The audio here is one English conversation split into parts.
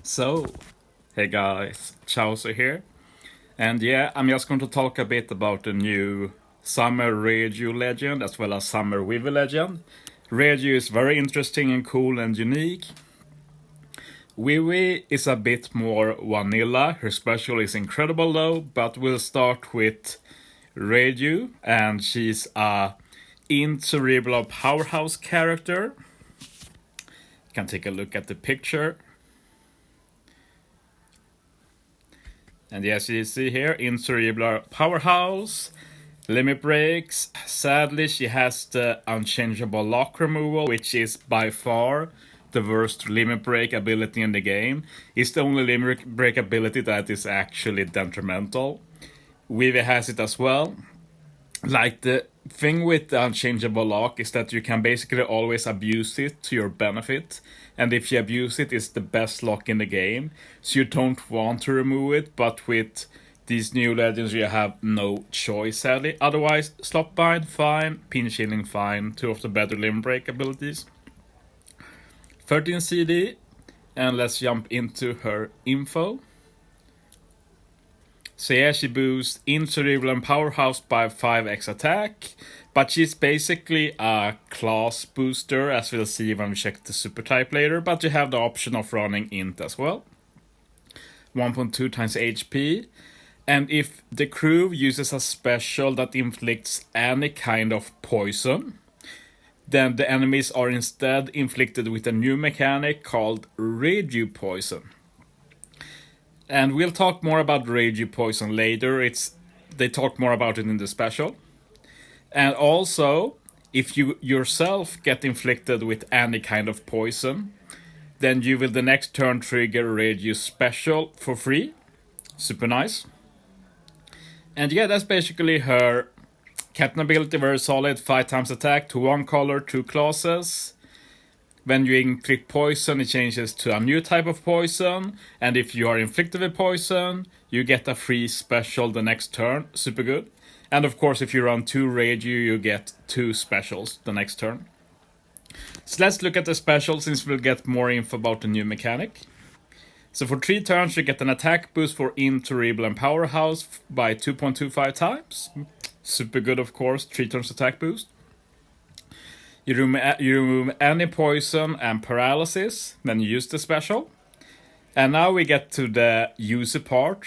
So, hey guys, Chaucer here. And yeah, I'm just going to talk a bit about the new Summer Reiju legend as well as Summer Vivi legend. Reiju is very interesting and cool and unique. Vivi is a bit more vanilla, her special is incredible though, but we'll start with Reiju, and she's a in-cerebral powerhouse character. You can take a look at the picture. And yes, you see here, in cerebral powerhouse, limit breaks. Sadly, she has the unchangeable lock removal, which is by far the worst limit break ability in the game. It's the only limit break ability that is actually detrimental. Vivi has it as well. Like, the thing with the unchangeable lock is that you can basically always abuse it to your benefit, and if you abuse it, it's the best lock in the game, so you don't want to remove it, but with these new legends you have no choice, sadly. Otherwise, slot bind, fine, pin shielding, fine, two of the better limb break abilities. 13 CD, and let's jump into her info. So yeah, she boosts in cerebral and powerhouse by 5x attack, but she's basically a class booster, as we'll see when we check the super type later, but you have the option of running int as well. 1.2 times HP, and if the crew uses a special that inflicts any kind of poison, then the enemies are instead inflicted with a new mechanic called Reiju Poison. And we'll talk more about Reiju Poison later. They talk more about it in the special. And also, if you yourself get inflicted with any kind of poison, then you will the next turn trigger Reiju special for free. Super nice. And yeah, that's basically her captain ability, very solid, 5 times attack to 1 color, 2 classes. When you inflict poison, it changes to a new type of poison. And if you are inflicted with poison, you get a free special the next turn. Super good. And of course, if you run 2 Reiju, you get 2 specials the next turn. So let's look at the special, since we'll get more info about the new mechanic. So for 3 turns, you get an attack boost for in cerebral and powerhouse by 2.25 times. Super good, of course, 3 turns attack boost. You remove any poison and paralysis, then you use the special. And now we get to the user part.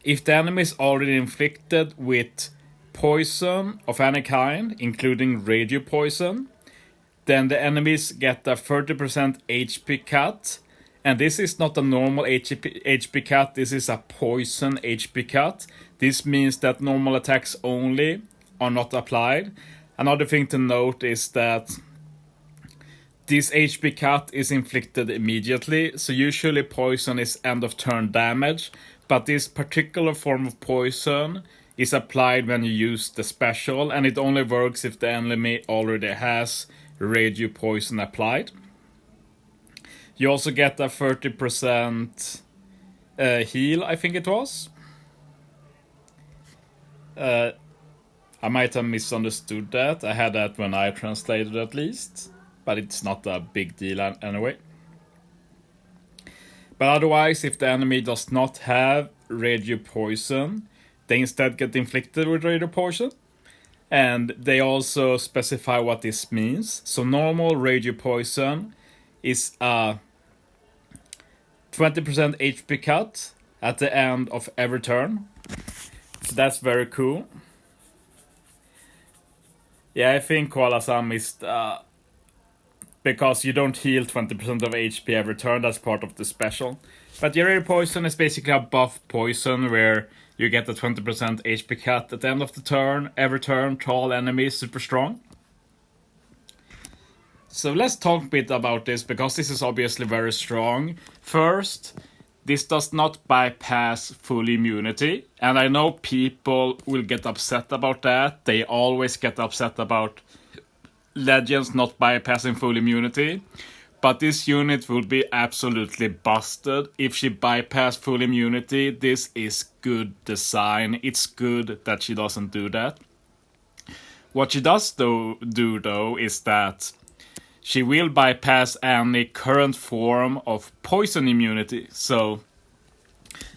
If the enemy is already inflicted with poison of any kind, including Reiju Poison, then the enemies get a 30% HP cut. And this is not a normal HP cut, this is a poison HP cut. This means that normal attacks only are not applied. Another thing to note is that this HP cut is inflicted immediately, so usually poison is end of turn damage, but this particular form of poison is applied when you use the special, and it only works if the enemy already has Reiju Poison applied. You also get a 30% heal, I think it was. I might have misunderstood that. I had that when I translated at least. But it's not a big deal anyway. But otherwise, if the enemy does not have Reiju Poison, they instead get inflicted with Reiju Poison. And they also specify what this means. So normal Reiju Poison is a 20% HP cut at the end of every turn. So that's very cool. Yeah, I think Koala-san missed, because you don't heal 20% of HP every turn, that's part of the special. But Reiju Poison is basically a buff poison where you get a 20% HP cut at the end of the turn, every turn, to all enemies, super strong. So let's talk a bit about this, because this is obviously very strong. First, this does not bypass full immunity, and I know people will get upset about that. They always get upset about legends not bypassing full immunity, but this unit will be absolutely busted if she bypassed full immunity. This is good design. It's good that she doesn't do that. What she does do though is that she will bypass any current form of poison immunity. So,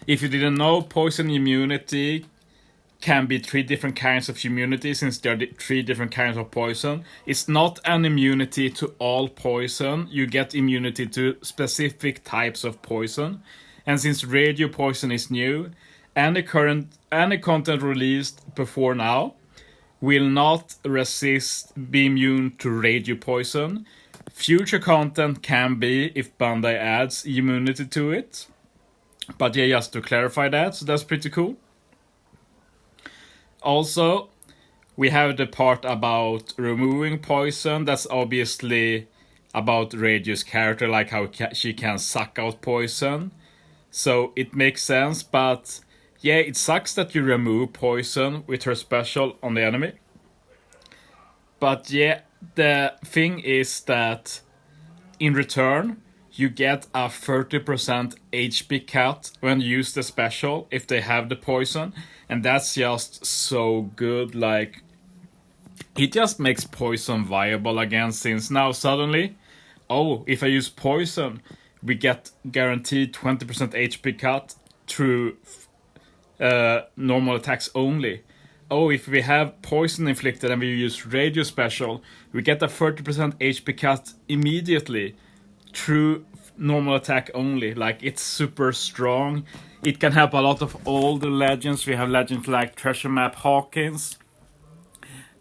if you didn't know, poison immunity can be 3 different kinds of immunity, since there are 3 different kinds of poison. It's not an immunity to all poison. You get immunity to specific types of poison. And since Reiju Poison is new, any content released before now will not be immune to Reiju Poison. Future content can be if Bandai adds immunity to it. But yeah, just to clarify that, so that's pretty cool. Also, we have the part about removing poison. That's obviously about Reiju's character, like how she can suck out poison. So it makes sense, but yeah, it sucks that you remove poison with her special on the enemy. But yeah, the thing is that in return, you get a 30% HP cut when you use the special if they have the poison. And that's just so good. Like, it just makes poison viable again, since now suddenly, oh, if I use poison, we get guaranteed 20% HP cut through normal attacks only. Oh, if we have poison inflicted and we use radio special, we get a 30% HP cut immediately through normal attack only. Like, it's super strong. It can help a lot of older legends. We have legends like Treasure Map Hawkins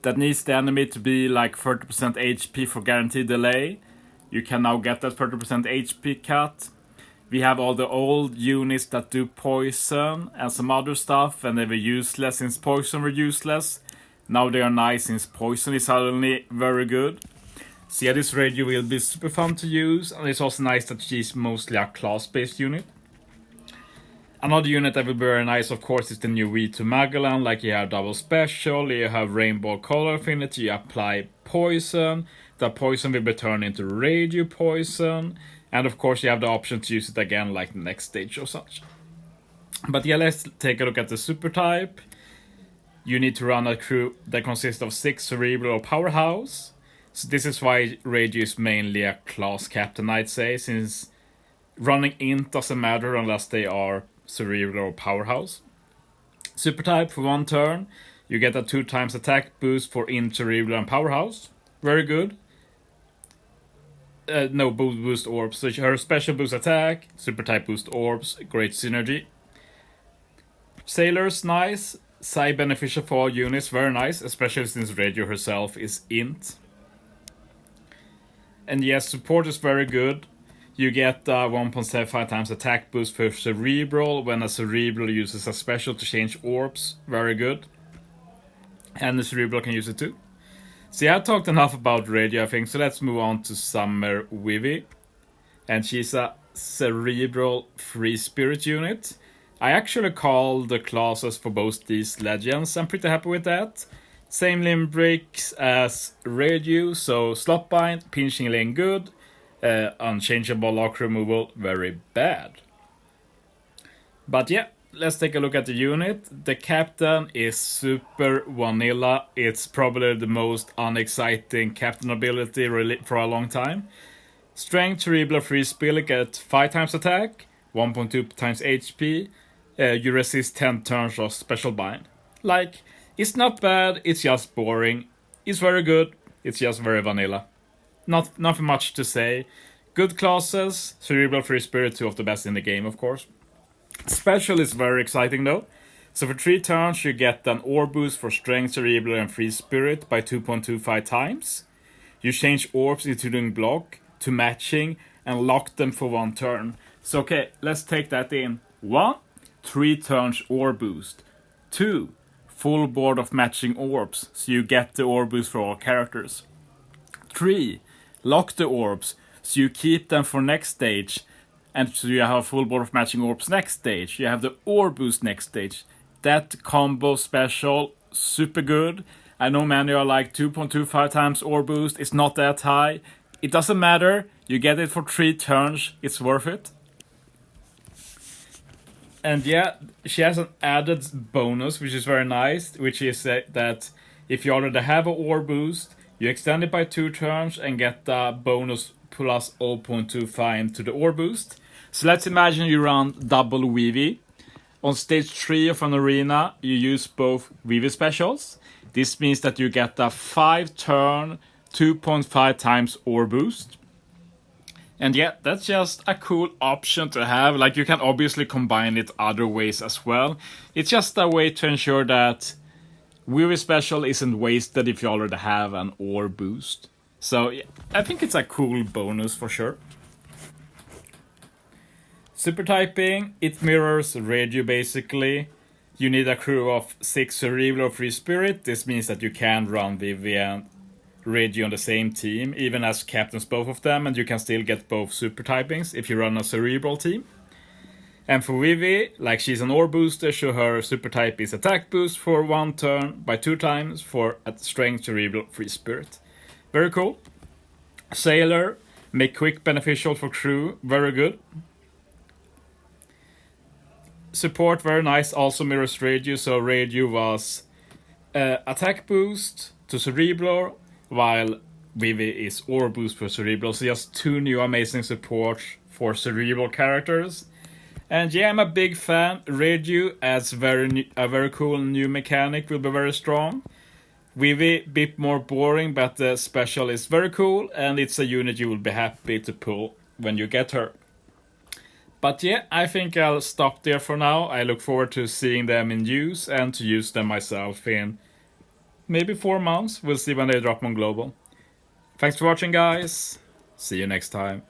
that needs the enemy to be like 30% HP for guaranteed delay. You can now get that 30% HP cut. We have all the old units that do poison and some other stuff, and they were useless since poison were useless. Now they are nice since poison is suddenly very good. So yeah, this radio will be super fun to use, and it's also nice that she's mostly a class-based unit. Another unit that will be very nice, of course, is the new V2 Magellan. Like, you have double special, you have rainbow color affinity, you apply poison. The poison will be turned into Reiju Poison. And of course, you have the option to use it again, like the next stage or such. But yeah, let's take a look at the super type. You need to run a crew that consists of 6 cerebral or powerhouse. So this is why Reiju is mainly a class captain, I'd say, since running int doesn't matter unless they are cerebral or powerhouse. Super type for 1 turn, you get a 2 times attack boost for int, cerebral, and powerhouse. Very good. No, boost orbs. So her special boost attack, super type boost orbs, great synergy. Sailors, nice. Side beneficial for all units, very nice, especially since Reiju herself is int. And yes, support is very good. You get 1.75 times attack boost for cerebral when a cerebral uses a special to change orbs, very good. And the cerebral can use it too. So yeah, I talked enough about Reiju, I think, so let's move on to Summer Vivi. And she's a cerebral free spirit unit. I actually call the classes for both these legends. I'm pretty happy with that. Same limb breaks as Reiju, so slot bind, pinching lane good, unchangeable lock removal very bad. But yeah, let's take a look at the unit. The captain is super vanilla. It's probably the most unexciting captain ability for a long time. Strength, cerebral free spirit, get 5 times attack, 1.2 times HP. You resist 10 turns of special bind. Like, it's not bad, it's just boring. It's very good, it's just very vanilla. Nothing much to say. Good classes, cerebral free spirit, 2 of the best in the game, of course. Special is very exciting though. So for 3 turns you get an orb boost for strength, cerebral, and free spirit by 2.25 times. You change orbs including block to matching and lock them for 1 turn. So okay, let's take that in. 1. 3 turns orb boost. 2. Full board of matching orbs, so you get the orb boost for all characters. 3. Lock the orbs, so you keep them for next stage. And so you have a full board of matching orbs next stage. You have the orb boost next stage. That combo special, super good. I know many are like 2.25 times orb boost. It's not that high. It doesn't matter. You get it for 3 turns. It's worth it. And yeah, she has an added bonus, which is very nice. Which is that if you already have an orb boost, You extend it by 2 turns and get the bonus plus 0.25 to the ore boost. So let's imagine you run double Vivi. On stage 3 of an arena, you use both Vivi specials. This means that you get a 5 turn, 2.5 times ore boost. And yeah, that's just a cool option to have. Like, you can obviously combine it other ways as well. It's just a way to ensure that Vivi special isn't wasted if you already have an ore boost. So yeah, I think it's a cool bonus for sure. Super typing, it mirrors Reiju basically. You need a crew of 6 Cerebral or Free Spirit. This means that you can run Vivi and Reiju on the same team, even as captains both of them, and you can still get both super typings if you run a Cerebral team. And for Vivi, like she's an ore booster, so her super type is attack boost for 1 turn by 2 times for a strength Cerebral Free Spirit. Very cool. Sailor, make quick beneficial for crew, very good. Support, very nice, also mirrors Reiju, so Reiju was attack boost to Cerebral, while Vivi is ore boost for Cerebral, so just 2 new amazing supports for Cerebral characters. And yeah, I'm a big fan. Reiju as a very cool new mechanic will be very strong. Vivi, bit more boring, but the special is very cool, and it's a unit you will be happy to pull when you get her. But yeah, I think I'll stop there for now. I look forward to seeing them in use and to use them myself in maybe 4 months. We'll see when they drop on Global. Thanks for watching, guys. See you next time.